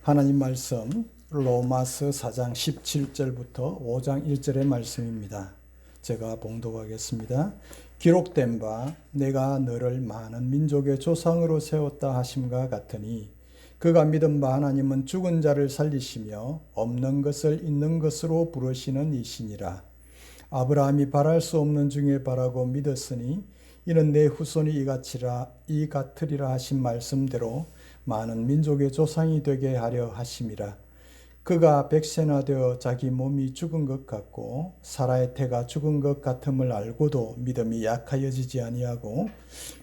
하나님 말씀 로마서 4장 17절부터 5장 1절의 말씀입니다. 제가 봉독하겠습니다. 기록된 바 내가 너를 많은 민족의 조상으로 세웠다 하심과 같으니 그가 믿은 바 하나님은 죽은 자를 살리시며 없는 것을 있는 것으로 부르시는 이시니라. 아브라함이 바랄 수 없는 중에 바라고 믿었으니 이는 내 후손이 이같으리라 하신 말씀대로 많은 민족의 조상이 되게 하려 하심이라. 그가 백세나 되어 자기 몸이 죽은 것 같고 사라의 태가 죽은 것 같음을 알고도 믿음이 약하여지지 아니하고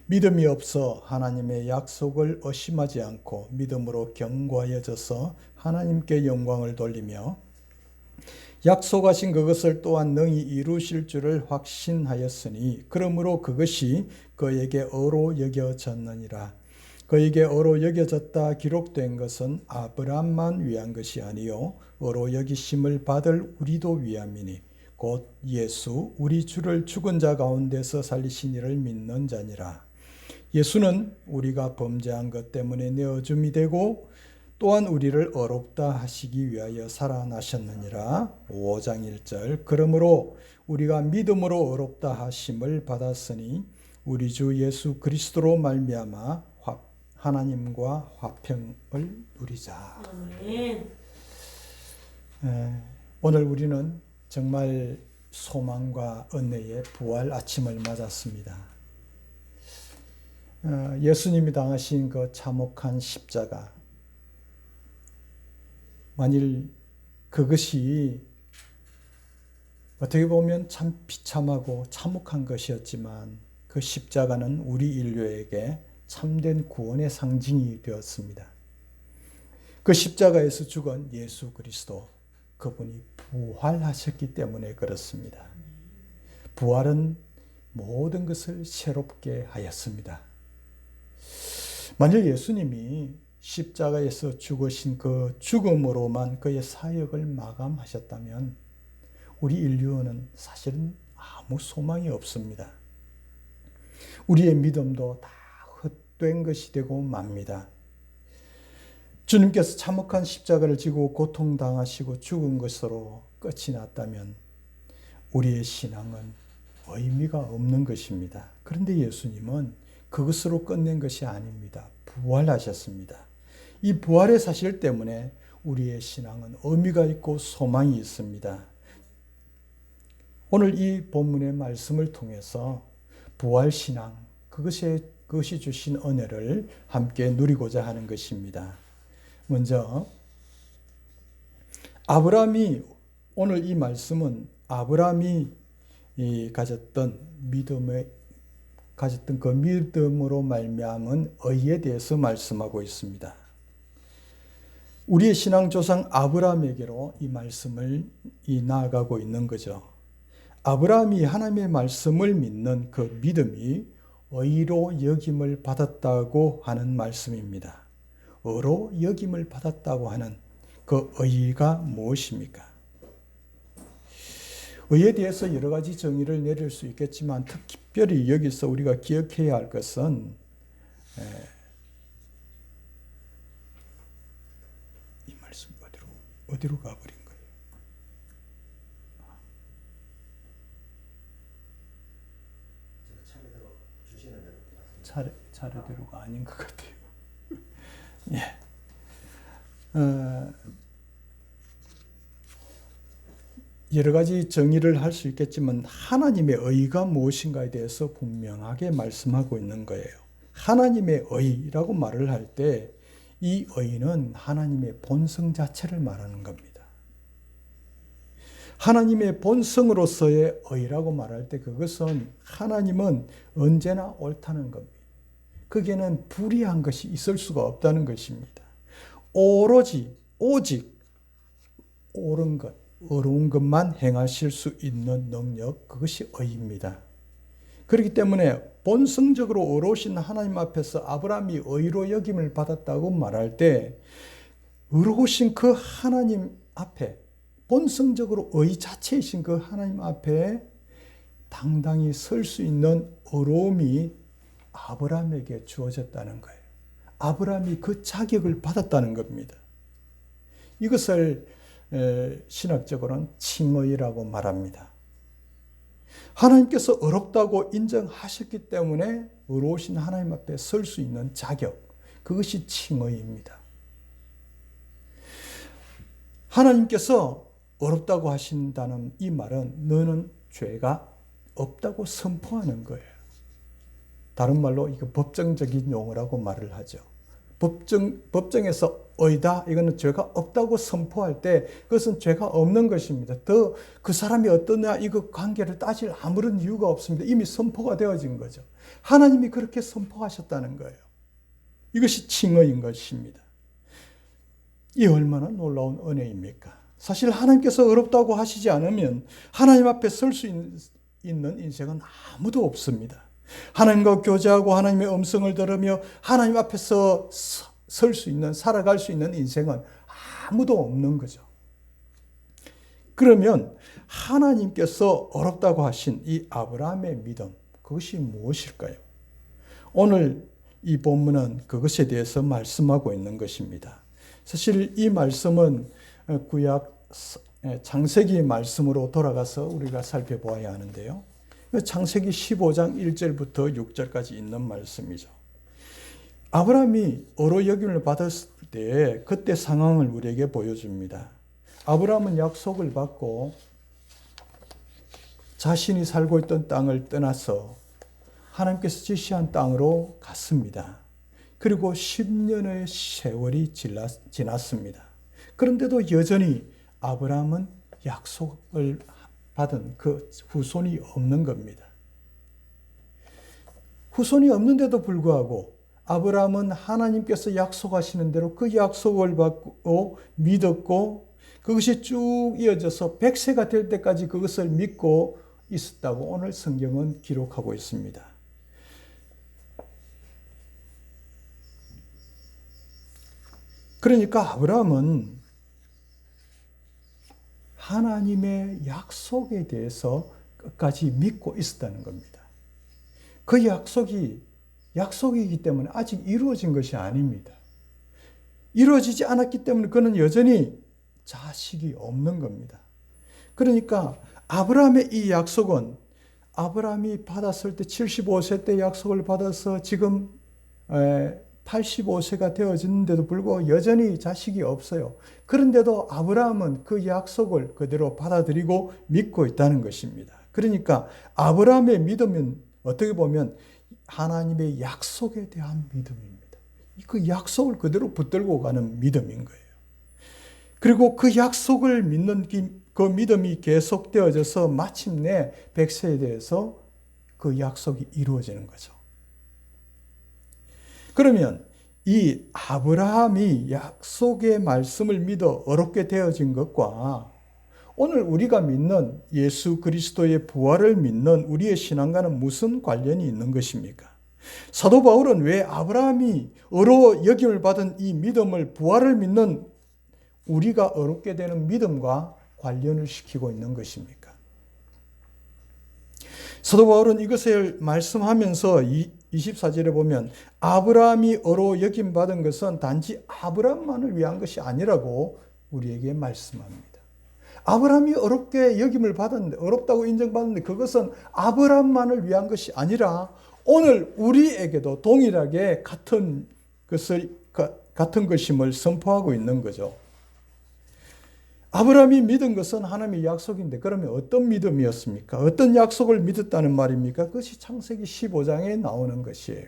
믿음이 없어 하나님의 약속을 의심하지 않고 믿음으로 견고하여져서 하나님께 영광을 돌리며 약속하신 그것을 또한 능히 이루실 줄을 확신하였으니 그러므로 그것이 그에게 의로 여겨졌느니라. 그에게 의로 여겨졌다 기록된 것은 아브라함만 위한 것이 아니요 의로 여기심을 받을 우리도 위함이니 곧 예수 우리 주를 죽은 자 가운데서 살리신 이를 믿는 자니라. 예수는 우리가 범죄한 것 때문에 내어줌이 되고 또한 우리를 의롭다 하시기 위하여 살아나셨느니라. 5장 1절. 그러므로 우리가 믿음으로 의롭다 하심을 받았으니 우리 주 예수 그리스도로 말미암아 하나님과 화평을 누리자. 오늘 우리는 정말 소망과 은혜의 부활 아침을 맞았습니다. 예수님이 당하신 그 참혹한 십자가, 만일 그것이 어떻게 보면 참 비참하고 참혹한 것이었지만 그 십자가는 우리 인류에게 참된 구원의 상징이 되었습니다. 그 십자가에서 죽은 예수 그리스도, 그분이 부활하셨기 때문에 그렇습니다. 부활은 모든 것을 새롭게 하였습니다. 만일 예수님이 십자가에서 죽으신 그 죽음으로만 그의 사역을 마감하셨다면 우리 인류는 사실은 아무 소망이 없습니다. 우리의 믿음도 다 헛된 것이 되고 맙니다. 주님께서 참혹한 십자가를 지고 고통당하시고 죽은 것으로 끝이 났다면 우리의 신앙은 의미가 없는 것입니다. 그런데 예수님은 그것으로 끝낸 것이 아닙니다. 부활하셨습니다. 이 부활의 사실 때문에 우리의 신앙은 의미가 있고 소망이 있습니다. 오늘 이 본문의 말씀을 통해서 부활신앙, 그것이 주신 은혜를 함께 누리고자 하는 것입니다. 먼저 오늘 이 말씀은 아브라함이 가졌던 그 믿음으로 말미암은 의에 대해서 말씀하고 있습니다. 우리의 신앙 조상 아브라함에게로 이 말씀을 나아가고 있는 거죠. 아브라함이 하나님의 말씀을 믿는 그 믿음이 의로 여김을 받았다고 하는 말씀입니다. 의로 여김을 받았다고 하는 그 의가 무엇입니까? 의에 대해서 여러 가지 정의를 내릴 수 있겠지만 특별히 여기서 우리가 기억해야 할 것은 이 말씀 어디로 가버린 거예요? 차례대로가 아닌 것 같아요. 예. 여러 가지 정의를 할 수 있겠지만 하나님의 의가 무엇인가에 대해서 분명하게 말씀하고 있는 거예요. 하나님의 의라고 말을 할 때 이 의는 하나님의 본성 자체를 말하는 겁니다. 하나님의 본성으로서의 의라고 말할 때 그것은 하나님은 언제나 옳다는 겁니다. 거기에는 불의한 것이 있을 수가 없다는 것입니다. 오직 옳은 것, 의로운 것만 행하실 수 있는 능력, 그것이 의입니다. 그렇기 때문에 본성적으로 의로우신 하나님 앞에서 아브라함이 의로 여김을 받았다고 말할 때 의로우신 그 하나님 앞에, 본성적으로 의 자체이신 그 하나님 앞에 당당히 설 수 있는 의로움이 아브라함에게 주어졌다는 거예요. 아브라함이 그 자격을 받았다는 겁니다. 이것을 신학적으로는 칭의라고 말합니다. 하나님께서 의롭다고 인정하셨기 때문에 의로우신 하나님 앞에 설 수 있는 자격, 그것이 칭의입니다. 하나님께서 의롭다고 하신다는 이 말은 너는 죄가 없다고 선포하는 거예요. 다른 말로 이거 법정적인 용어라고 말을 하죠. 법정에서 의다, 이거는 죄가 없다고 선포할 때 그것은 죄가 없는 것입니다. 더 그 사람이 어떠냐 이거 관계를 따질 아무런 이유가 없습니다. 이미 선포가 되어진 거죠. 하나님이 그렇게 선포하셨다는 거예요. 이것이 칭의인 것입니다. 이 얼마나 놀라운 은혜입니까? 사실 하나님께서 의롭다고 하시지 않으면 하나님 앞에 설 수 있는 인생은 아무도 없습니다. 하나님과 교제하고 하나님의 음성을 들으며 하나님 앞에서 설 수 있는, 살아갈 수 있는 인생은 아무도 없는 거죠. 그러면 하나님께서 어렵다고 하신 이 아브라함의 믿음, 그것이 무엇일까요? 오늘 이 본문은 그것에 대해서 말씀하고 있는 것입니다. 사실 이 말씀은 구약 창세기 말씀으로 돌아가서 우리가 살펴보아야 하는데요. 창세기 15장 1절부터 6절까지 있는 말씀이죠. 아브라함이 어로 여김을 받았을 때 그때 상황을 우리에게 보여줍니다. 아브라함은 약속을 받고 자신이 살고 있던 땅을 떠나서 하나님께서 지시한 땅으로 갔습니다. 그리고 10년의 세월이 지났습니다. 그런데도 여전히 아브라함은 약속을 받은 그 후손이 없는 겁니다. 후손이 없는데도 불구하고 아브라함은 하나님께서 약속하시는 대로 그 약속을 받고 믿었고 그것이 쭉 이어져서 100세가 될 때까지 그것을 믿고 있었다고 오늘 성경은 기록하고 있습니다. 그러니까 아브라함은 하나님의 약속에 대해서 끝까지 믿고 있었다는 겁니다. 그 약속이기 때문에 아직 이루어진 것이 아닙니다. 이루어지지 않았기 때문에 그는 여전히 자식이 없는 겁니다. 그러니까 아브라함의 이 약속은 아브라함이 받았을 때 75세 때 약속을 받아서 지금 85세가 되어지는데도 불구하고 여전히 자식이 없어요. 그런데도 아브라함은 그 약속을 그대로 받아들이고 믿고 있다는 것입니다. 그러니까 아브라함의 믿음은 어떻게 보면 하나님의 약속에 대한 믿음입니다. 그 약속을 그대로 붙들고 가는 믿음인 거예요. 그리고 그 약속을 믿는 그 믿음이 계속되어져서 마침내 100세에 대해서 그 약속이 이루어지는 거죠. 그러면 이 아브라함이 약속의 말씀을 믿어 어렵게 되어진 것과 오늘 우리가 믿는 예수 그리스도의 부활을 믿는 우리의 신앙과는 무슨 관련이 있는 것입니까? 사도 바울은 왜 아브라함이 어로 여김을 받은 이 믿음을 부활을 믿는 우리가 어렵게 되는 믿음과 관련을 시키고 있는 것입니까? 사도 바울은 이것을 말씀하면서 24절에 보면 아브라함이 어로 여김 받은 것은 단지 아브라함만을 위한 것이 아니라고 우리에게 말씀합니다. 아브라함이 어렵게 여김을 받았는데, 어렵다고 인정받았는데 그것은 아브라함만을 위한 것이 아니라 오늘 우리에게도 동일하게 같은 것임을 선포하고 있는 거죠. 아브라함이 믿은 것은 하나님의 약속인데 그러면 어떤 믿음이었습니까? 어떤 약속을 믿었다는 말입니까? 그것이 창세기 15장에 나오는 것이에요.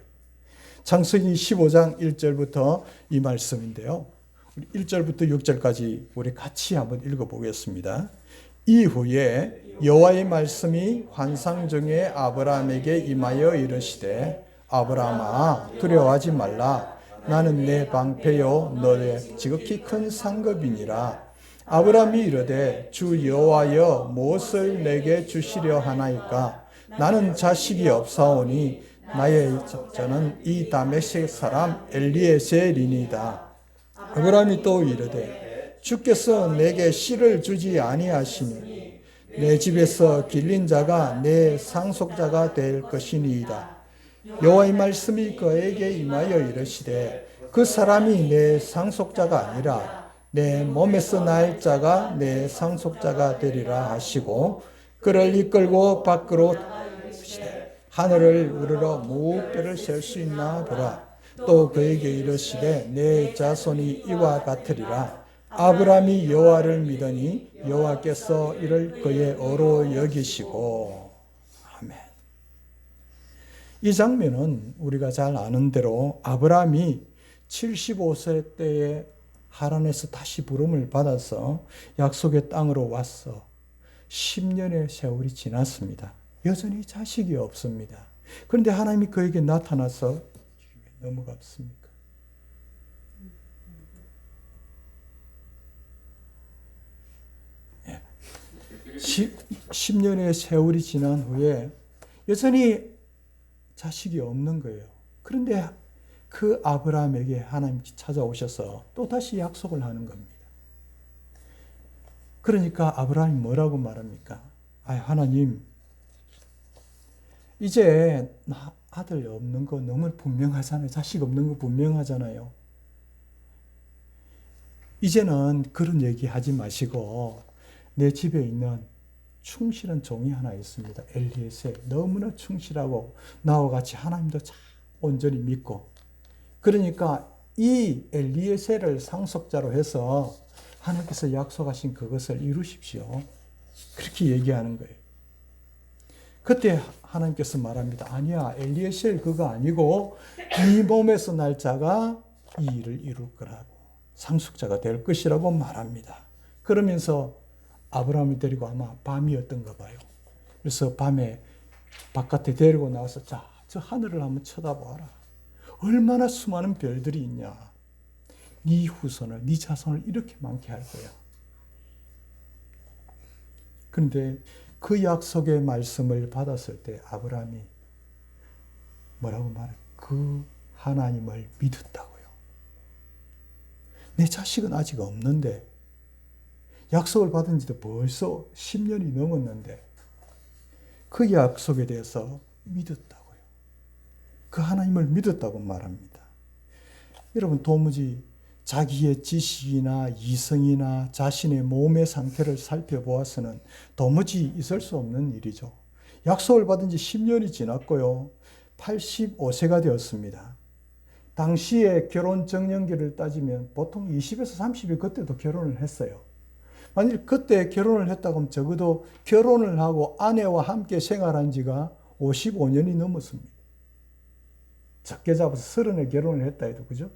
창세기 15장 1절부터 이 말씀인데요. 1절부터 6절까지 우리 같이 한번 읽어보겠습니다. 이후에 여호와의 말씀이 환상 중에 아브라함에게 임하여 이르시되 아브라함아 두려워하지 말라. 나는 내 방패요 너의 지극히 큰 상급이니라. 아브라함이 이르되 주 여호와여 무엇을 내게 주시려 하나이까? 나는 자식이 없사오니 나의 적자는 이 다메섹 사람 엘리에셀이니이다. 아브라함이 또 이르되 주께서 내게 씨를 주지 아니하시니 내 집에서 길린 자가 내 상속자가 될 것이니이다. 여호와의 말씀이 그에게 임하여 이르시되 그 사람이 내 상속자가 아니라 내 몸에서 날 자가 내 상속자가 되리라 하시고 그를 이끌고 밖으로 하늘을 우러러 무뼈를 셀 수 있나 보라. 또 그에게 이르시되 내 자손이 이와 같으리라. 아브라함이 여호와를 믿으니 여호와께서 이를 그의 어로 여기시고. 아멘. 이 장면은 우리가 잘 아는 대로 아브라함이 75세 때에 하란에서 다시 부름을 받아서 약속의 땅으로 왔어. 10년의 세월이 지났습니다. 여전히 자식이 없습니다. 그런데 하나님이 그에게 나타나서 넘어갔습니까? 10년의 세월이 지난 후에 여전히 자식이 없는 거예요. 그런데 그 아브라함에게 하나님이 찾아오셔서 또다시 약속을 하는 겁니다. 그러니까 아브라함이 뭐라고 말합니까? 하나님, 이제 나 아들 없는 거 너무 분명하잖아요. 자식 없는 거 분명하잖아요. 이제는 그런 얘기 하지 마시고 내 집에 있는 충실한 종이 하나 있습니다. 엘리에셀. 너무나 충실하고 나와 같이 하나님도 참 온전히 믿고, 그러니까 이 엘리에셀을 상속자로 해서 하나님께서 약속하신 그것을 이루십시오. 그렇게 얘기하는 거예요. 그때 하나님께서 말합니다. 아니야, 엘리에셀 그거 아니고 네 몸에서 날 자가 이 일을 이룰 거라고, 상속자가 될 것이라고 말합니다. 그러면서 아브라함이 데리고 아마 밤이었던가 봐요. 그래서 밤에 바깥에 데리고 나와서 자, 저 하늘을 한번 쳐다봐라. 얼마나 수많은 별들이 있냐. 네 후손을, 네 자손을 이렇게 많게 할 거야. 그런데 그 약속의 말씀을 받았을 때 아브라함이 뭐라고 말해? 그 하나님을 믿었다고요. 내 자식은 아직 없는데, 약속을 받은 지도 벌써 10년이 넘었는데 그 약속에 대해서 믿었다고요. 그 하나님을 믿었다고 말합니다. 여러분, 도무지 자기의 지식이나 이성이나 자신의 몸의 상태를 살펴보아서는 도무지 있을 수 없는 일이죠. 약속을 받은 지 10년이 지났고요. 85세가 되었습니다. 당시에 결혼 정년기를 따지면 보통 20에서 30이 그때도 결혼을 했어요. 만일 그때 결혼을 했다고 하면 적어도 결혼을 하고 아내와 함께 생활한 지가 55년이 넘었습니다. 적게 잡아서 30에 결혼을 했다 해도, 그죠?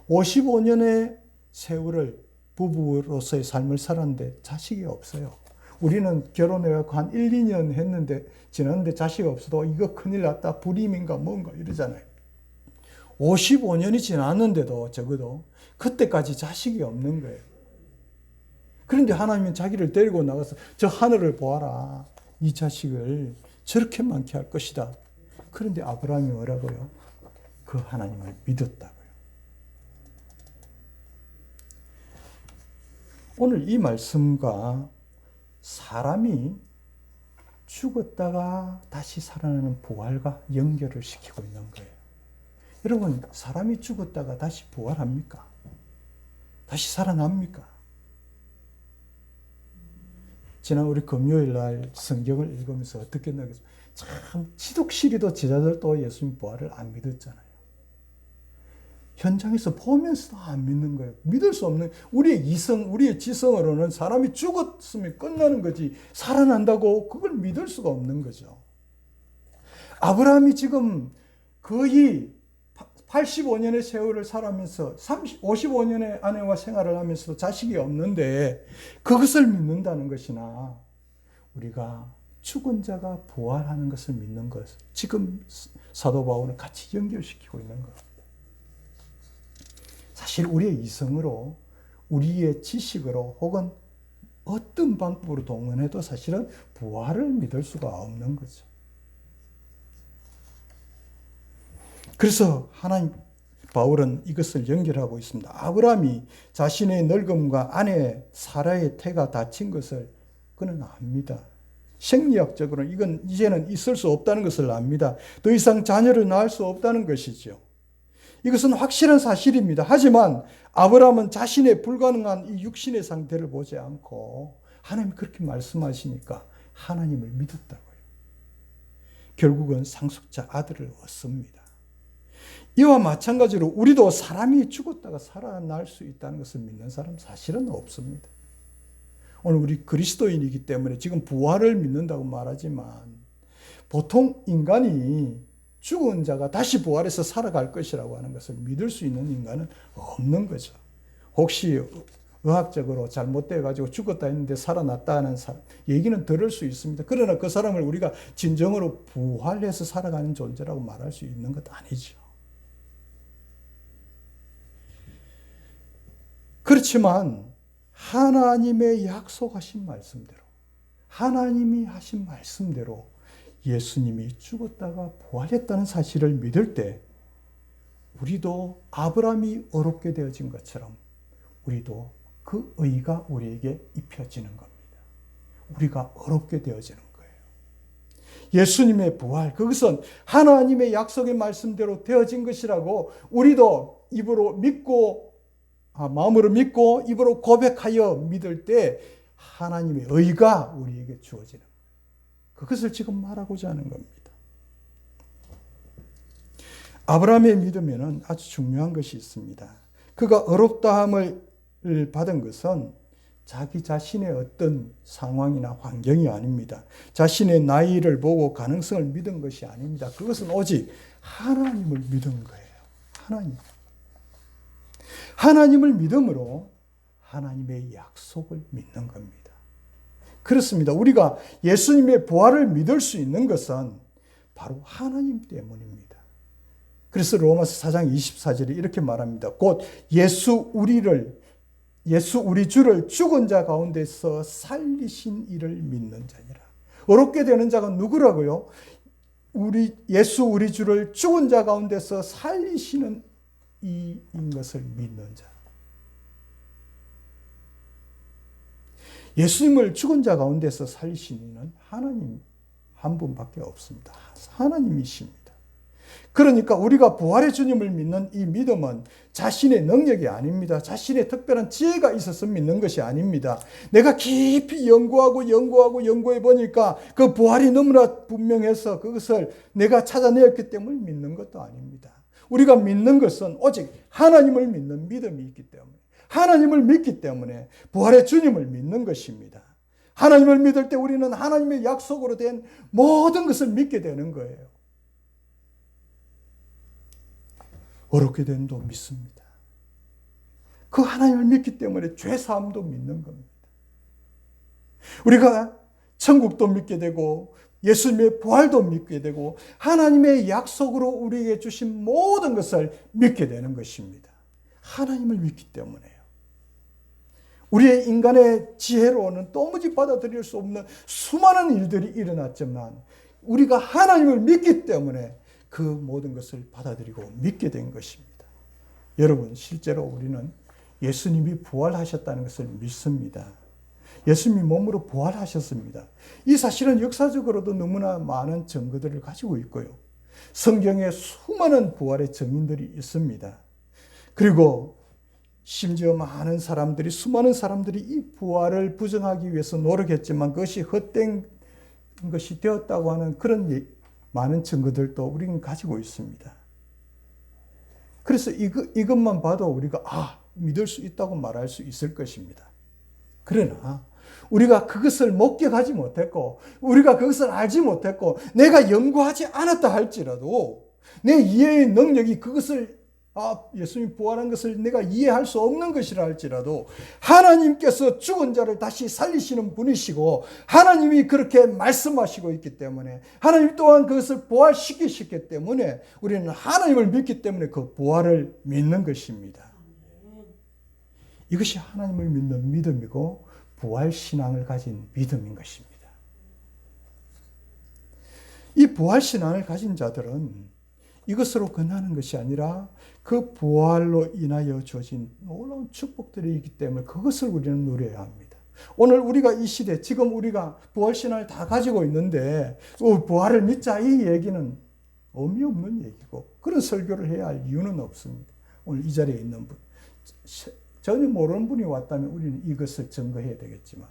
55년의 세월을 부부로서의 삶을 살았는데 자식이 없어요. 우리는 결혼해갖고 한 1, 2년 했는데, 지났는데 자식이 없어도 이거 큰일 났다, 불임인가 뭔가 이러잖아요. 55년이 지났는데도 적어도 그때까지 자식이 없는 거예요. 그런데 하나님은 자기를 데리고 나가서 저 하늘을 보아라. 이 자식을 저렇게 많게 할 것이다. 그런데 아브라함이 뭐라고요? 그 하나님을 믿었다고요. 오늘 이 말씀과 사람이 죽었다가 다시 살아나는 부활과 연결을 시키고 있는 거예요. 여러분, 사람이 죽었다가 다시 부활합니까? 다시 살아납니까? 지난 우리 금요일 날 성경을 읽으면서 어떻게 느꼈어요? 참 지독시리도 제자들도 예수님 부활을 안 믿었잖아요. 현장에서 보면서도 안 믿는 거예요. 믿을 수 없는, 우리의 이성, 우리의 지성으로는 사람이 죽었으면 끝나는 거지 살아난다고 그걸 믿을 수가 없는 거죠. 아브라함이 지금 거의 85년의 세월을 살아면서 55년의 아내와 생활을 하면서도 자식이 없는데 그것을 믿는다는 것이나, 우리가 죽은 자가 부활하는 것을 믿는 것, 지금 사도 바울은 같이 연결시키고 있는 겁니다. 사실 우리의 이성으로, 우리의 지식으로 혹은 어떤 방법으로 동원해도 사실은 부활을 믿을 수가 없는 거죠. 그래서 하나님, 바울은 이것을 연결하고 있습니다. 아브라함이 자신의 늙음과 아내 사라의 태가 다친 것을 그는 압니다. 생리학적으로는 이건 이제는 있을 수 없다는 것을 압니다. 더 이상 자녀를 낳을 수 없다는 것이죠. 이것은 확실한 사실입니다. 하지만 아브라함은 자신의 불가능한 이 육신의 상태를 보지 않고 하나님이 그렇게 말씀하시니까 하나님을 믿었다고요. 결국은 상속자 아들을 얻습니다. 이와 마찬가지로 우리도 사람이 죽었다가 살아날 수 있다는 것을 믿는 사람 사실은 없습니다. 오늘 우리 그리스도인이기 때문에 지금 부활을 믿는다고 말하지만 보통 인간이 죽은 자가 다시 부활해서 살아갈 것이라고 하는 것을 믿을 수 있는 인간은 없는 거죠. 혹시 의학적으로 잘못되어 가지고 죽었다 했는데 살아났다는 얘기는 들을 수 있습니다. 그러나 그 사람을 우리가 진정으로 부활해서 살아가는 존재라고 말할 수 있는 것 아니죠. 그렇지만 하나님의 약속하신 말씀대로, 하나님이 하신 말씀대로 예수님이 죽었다가 부활했다는 사실을 믿을 때 우리도 아브라함이 어렵게 되어진 것처럼 우리도 그 의가 우리에게 입혀지는 겁니다. 우리가 어렵게 되어지는 거예요. 예수님의 부활, 그것은 하나님의 약속의 말씀대로 되어진 것이라고 우리도 입으로 믿고, 마음으로 믿고 입으로 고백하여 믿을 때 하나님의 의가 우리에게 주어지는 거예요. 그것을 지금 말하고자 하는 겁니다. 아브라함의 믿음에는 아주 중요한 것이 있습니다. 그가 어렵다함을 받은 것은 자기 자신의 어떤 상황이나 환경이 아닙니다. 자신의 나이를 보고 가능성을 믿은 것이 아닙니다. 그것은 오직 하나님을 믿은 거예요. 하나님을 믿음으로 하나님의 약속을 믿는 겁니다. 그렇습니다. 우리가 예수님의 부활을 믿을 수 있는 것은 바로 하나님 때문입니다. 그래서 로마서 4장 24절에 이렇게 말합니다. 곧 예수 우리 주를 죽은 자 가운데서 살리신 이를 믿는 자니라. 어렵게 되는 자가 누구라고요? 예수 우리 주를 죽은 자 가운데서 살리시는 이인 것을 믿는 자. 예수님을 죽은 자 가운데서 살리신 이는 하나님 한 분밖에 없습니다. 하나님이십니다. 그러니까 우리가 부활의 주님을 믿는 이 믿음은 자신의 능력이 아닙니다. 자신의 특별한 지혜가 있어서 믿는 것이 아닙니다. 내가 깊이 연구해 보니까 그 부활이 너무나 분명해서 그것을 내가 찾아내었기 때문에 믿는 것도 아닙니다. 우리가 믿는 것은 오직 하나님을 믿는 믿음이 있기 때문에, 하나님을 믿기 때문에 부활의 주님을 믿는 것입니다. 하나님을 믿을 때 우리는 하나님의 약속으로 된 모든 것을 믿게 되는 거예요. 어렵게 된도 믿습니다. 그 하나님을 믿기 때문에 죄사함도 믿는 겁니다. 우리가 천국도 믿게 되고 예수님의 부활도 믿게 되고 하나님의 약속으로 우리에게 주신 모든 것을 믿게 되는 것입니다. 하나님을 믿기 때문에요. 우리의 인간의 지혜로는 도무지 받아들일 수 없는 수많은 일들이 일어났지만 우리가 하나님을 믿기 때문에 그 모든 것을 받아들이고 믿게 된 것입니다. 여러분, 실제로 우리는 예수님이 부활하셨다는 것을 믿습니다. 예수님이 몸으로 부활하셨습니다. 이 사실은 역사적으로도 너무나 많은 증거들을 가지고 있고요. 성경에 수많은 부활의 증인들이 있습니다. 그리고 심지어 수많은 사람들이 이 부활을 부정하기 위해서 노력했지만 그것이 헛된 것이 되었다고 하는 그런 많은 증거들도 우리는 가지고 있습니다. 그래서 이것만 봐도 우리가 믿을 수 있다고 말할 수 있을 것입니다. 그러나 우리가 그것을 목격하지 못했고 우리가 그것을 알지 못했고 내가 연구하지 않았다 할지라도 내 이해의 능력이 그것을 예수님이 부활한 것을 내가 이해할 수 없는 것이라 할지라도 하나님께서 죽은 자를 다시 살리시는 분이시고 하나님이 그렇게 말씀하시고 있기 때문에 하나님 또한 그것을 부활시키셨기 때문에 우리는 하나님을 믿기 때문에 그 부활을 믿는 것입니다. 이것이 하나님을 믿는 믿음이고 부활신앙을 가진 믿음인 것입니다. 이 부활신앙을 가진 자들은 이것으로 끝나는 것이 아니라 그 부활로 인하여 주어진 놀라운 축복들이 있기 때문에 그것을 우리는 누려야 합니다. 오늘 우리가 이 시대, 지금 우리가 부활신앙을 다 가지고 있는데 부활을 믿자 이 얘기는 의미 없는 얘기고 그런 설교를 해야 할 이유는 없습니다. 오늘 이 자리에 있는 분, 전혀 모르는 분이 왔다면 우리는 이것을 증거해야 되겠지만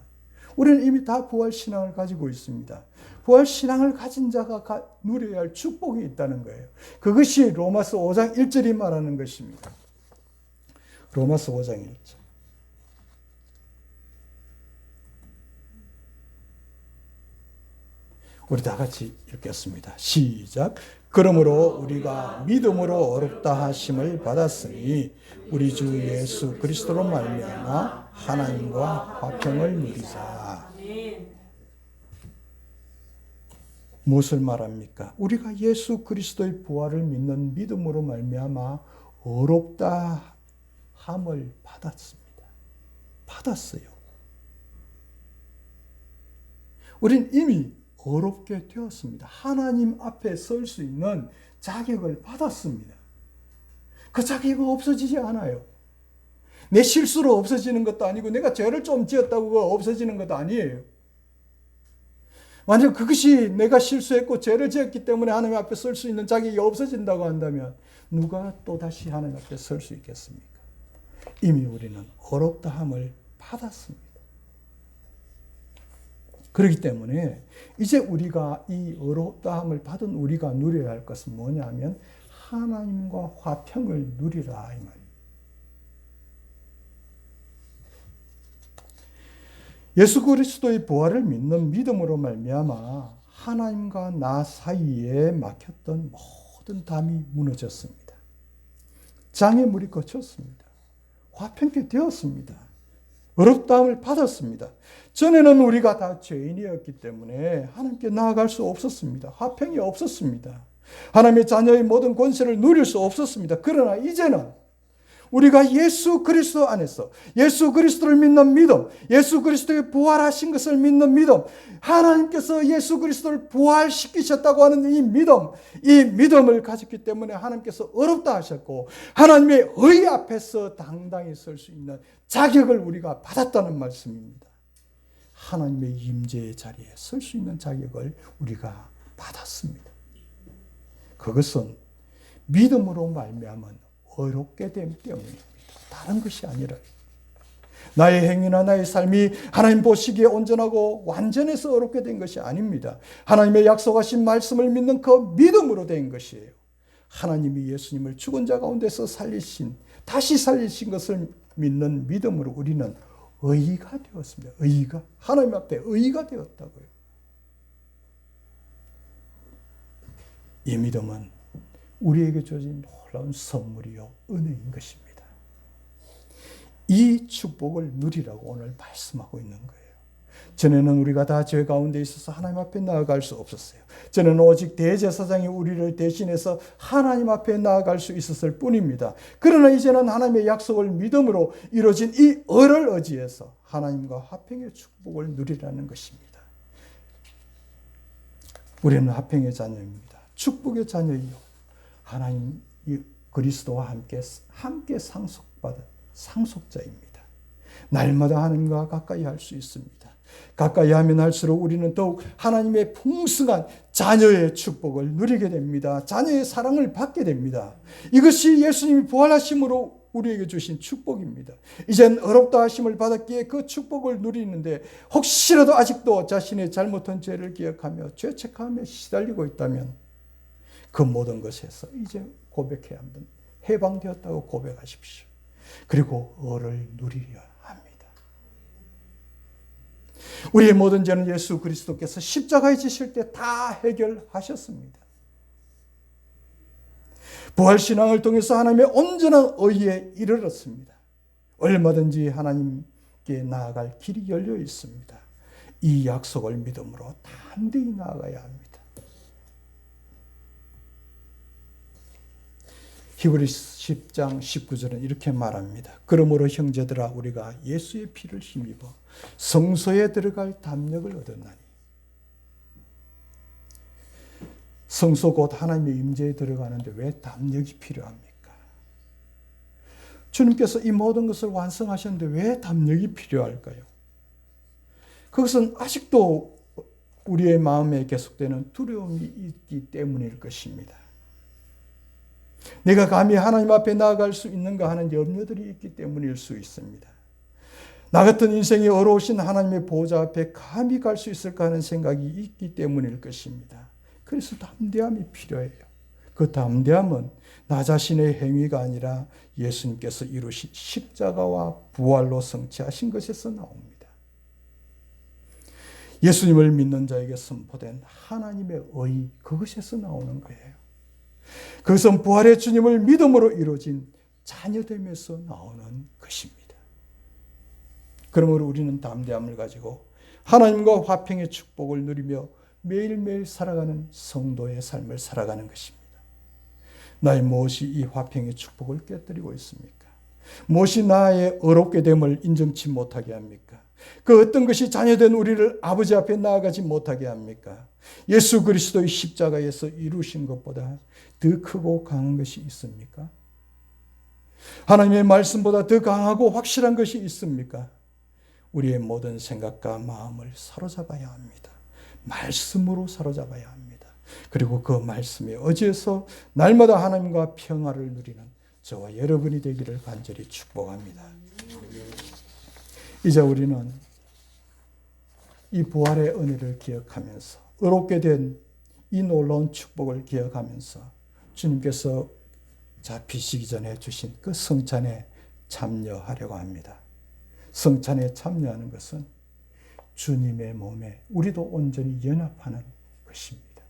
우리는 이미 다 부활신앙을 가지고 있습니다. 부활신앙을 가진 자가 누려야 할 축복이 있다는 거예요. 그것이 로마서 5장 1절이 말하는 것입니다. 로마서 5장 1절. 우리 다 같이 읽겠습니다. 시작. 그러므로 우리가 믿음으로 어렵다 하심을 받았으니 우리 주 예수 그리스도로 말미암아 하나님과 화평을 누리자. 무엇을 말합니까? 우리가 예수 그리스도의 부활을 믿는 믿음으로 말미암아 어렵다 함을 받았습니다. 받았어요. 우린 이미 어렵게 되었습니다. 하나님 앞에 설 수 있는 자격을 받았습니다. 그 자격은 없어지지 않아요. 내 실수로 없어지는 것도 아니고 내가 죄를 좀 지었다고 없어지는 것도 아니에요. 만약 그것이 내가 실수했고 죄를 지었기 때문에 하나님 앞에 설 수 있는 자격이 없어진다고 한다면 누가 또다시 하나님 앞에 설 수 있겠습니까? 이미 우리는 어렵다함을 받았습니다. 그렇기 때문에 이제 우리가 이 어렵다함을 받은 우리가 누려야 할 것은 뭐냐면 하나님과 화평을 누리라 이 말이에요. 예수 그리스도의 부활을 믿는 믿음으로 말미암아 하나님과 나 사이에 막혔던 모든 담이 무너졌습니다. 장애물이 거쳤습니다. 화평케 되었습니다. 어렵다함을 받았습니다. 전에는 우리가 다 죄인이었기 때문에 하나님께 나아갈 수 없었습니다. 화평이 없었습니다. 하나님의 자녀의 모든 권세를 누릴 수 없었습니다. 그러나 이제는 우리가 예수 그리스도 안에서 예수 그리스도를 믿는 믿음, 예수 그리스도의 부활하신 것을 믿는 믿음, 하나님께서 예수 그리스도를 부활시키셨다고 하는 이 믿음을 가졌기 때문에 하나님께서 어렵다 하셨고 하나님의 의 앞에서 당당히 설 수 있는 자격을 우리가 받았다는 말씀입니다. 하나님의 임재의 자리에 설 수 있는 자격을 우리가 받았습니다. 그것은 믿음으로 말미암은 어렵게 됨 때문입니다. 다른 것이 아니라 나의 행위나 나의 삶이 하나님 보시기에 온전하고 완전해서 어렵게 된 것이 아닙니다. 하나님의 약속하신 말씀을 믿는 그 믿음으로 된 것이에요. 하나님이 예수님을 죽은 자 가운데서 다시 살리신 것을 믿는 믿음으로 우리는 의가 되었습니다. 의가 하나님 앞에 의가 되었다고요. 이 믿음은 우리에게 주어진 놀라운 선물이요 은혜인 것입니다. 이 축복을 누리라고 오늘 말씀하고 있는 거예요. 전에는 우리가 다 죄 가운데 있어서 하나님 앞에 나아갈 수 없었어요. 전에는 오직 대제사장이 우리를 대신해서 하나님 앞에 나아갈 수 있었을 뿐입니다. 그러나 이제는 하나님의 약속을 믿음으로 이루어진 이 의를 의지해서 하나님과 화평의 축복을 누리라는 것입니다. 우리는 화평의 자녀입니다. 축복의 자녀이요 하나님 그리스도와 함께 상속받은 상속자입니다. 날마다 하나님과 가까이 할 수 있습니다. 가까이 하면 할수록 우리는 더욱 하나님의 풍성한 자녀의 축복을 누리게 됩니다. 자녀의 사랑을 받게 됩니다. 이것이 예수님이 부활하심으로 우리에게 주신 축복입니다. 이젠 어렵다 하심을 받았기에 그 축복을 누리는데 혹시라도 아직도 자신의 잘못한 죄를 기억하며 죄책감에 시달리고 있다면 그 모든 것에서 이제 고백해야 합니다. 해방되었다고 고백하십시오. 그리고 의를 누리려 합니다. 우리의 모든 죄는 예수 그리스도께서 십자가에 지실 때 다 해결하셨습니다. 부활신앙을 통해서 하나님의 온전한 의에 이르렀습니다. 얼마든지 하나님께 나아갈 길이 열려 있습니다. 이 약속을 믿음으로 담대히 나아가야 합니다. 히브리서 10장 19절은 이렇게 말합니다. 그러므로 형제들아 우리가 예수의 피를 힘입어 성소에 들어갈 담력을 얻었나니. 성소 곧 하나님의 임재에 들어가는데 왜 담력이 필요합니까? 주님께서 이 모든 것을 완성하셨는데 왜 담력이 필요할까요? 그것은 아직도 우리의 마음에 계속되는 두려움이 있기 때문일 것입니다. 내가 감히 하나님 앞에 나아갈 수 있는가 하는 염려들이 있기 때문일 수 있습니다. 나 같은 인생이 어려우신 하나님의 보좌 앞에 감히 갈 수 있을까 하는 생각이 있기 때문일 것입니다. 그래서 담대함이 필요해요. 그 담대함은 나 자신의 행위가 아니라 예수님께서 이루신 십자가와 부활로 성취하신 것에서 나옵니다. 예수님을 믿는 자에게 선포된 하나님의 의, 그것에서 나오는 거예요. 그것은 부활의 주님을 믿음으로 이루어진 자녀됨에서 나오는 것입니다. 그러므로 우리는 담대함을 가지고 하나님과 화평의 축복을 누리며 매일매일 살아가는 성도의 삶을 살아가는 것입니다. 나의 무엇이 이 화평의 축복을 깨뜨리고 있습니까? 무엇이 나의 어렵게 됨을 인정치 못하게 합니까? 그 어떤 것이 자녀된 우리를 아버지 앞에 나아가지 못하게 합니까? 예수 그리스도의 십자가에서 이루신 것보다 더 크고 강한 것이 있습니까? 하나님의 말씀보다 더 강하고 확실한 것이 있습니까? 우리의 모든 생각과 마음을 사로잡아야 합니다. 말씀으로 사로잡아야 합니다. 그리고 그 말씀에 의지해서 날마다 하나님과 평화를 누리는 저와 여러분이 되기를 간절히 축복합니다. 이제 우리는 이 부활의 은혜를 기억하면서 의롭게 된 이 놀라운 축복을 기억하면서 주님께서 잡히시기 전에 주신 그 성찬에 참여하려고 합니다. 성찬에 참여하는 것은 주님의 몸에 우리도 온전히 연합하는 것입니다.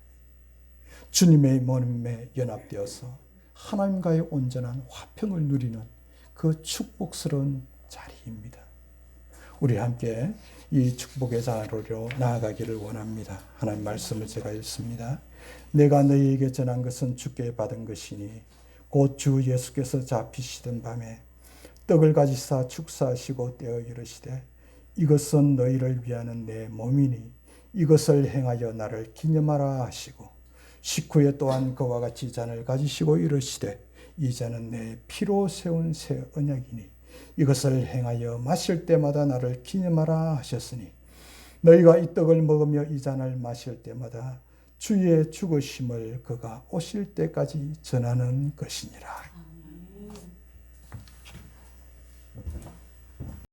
주님의 몸에 연합되어서 하나님과의 온전한 화평을 누리는 그 축복스러운 자리입니다. 우리 함께 이 축복의 자리로 나아가기를 원합니다. 하나님 말씀을 제가 읽습니다. 내가 너희에게 전한 것은 주께 받은 것이니 곧 주 예수께서 잡히시던 밤에 떡을 가지사 축사하시고 떼어 이르시되 이것은 너희를 위하는 내 몸이니 이것을 행하여 나를 기념하라 하시고 식후에 또한 그와 같이 잔을 가지시고 이르시되 이 잔은 내 피로 세운 새 언약이니 이것을 행하여 마실 때마다 나를 기념하라 하셨으니 너희가 이 떡을 먹으며 이 잔을 마실 때마다 주의 죽으심을 그가 오실 때까지 전하는 것이니라.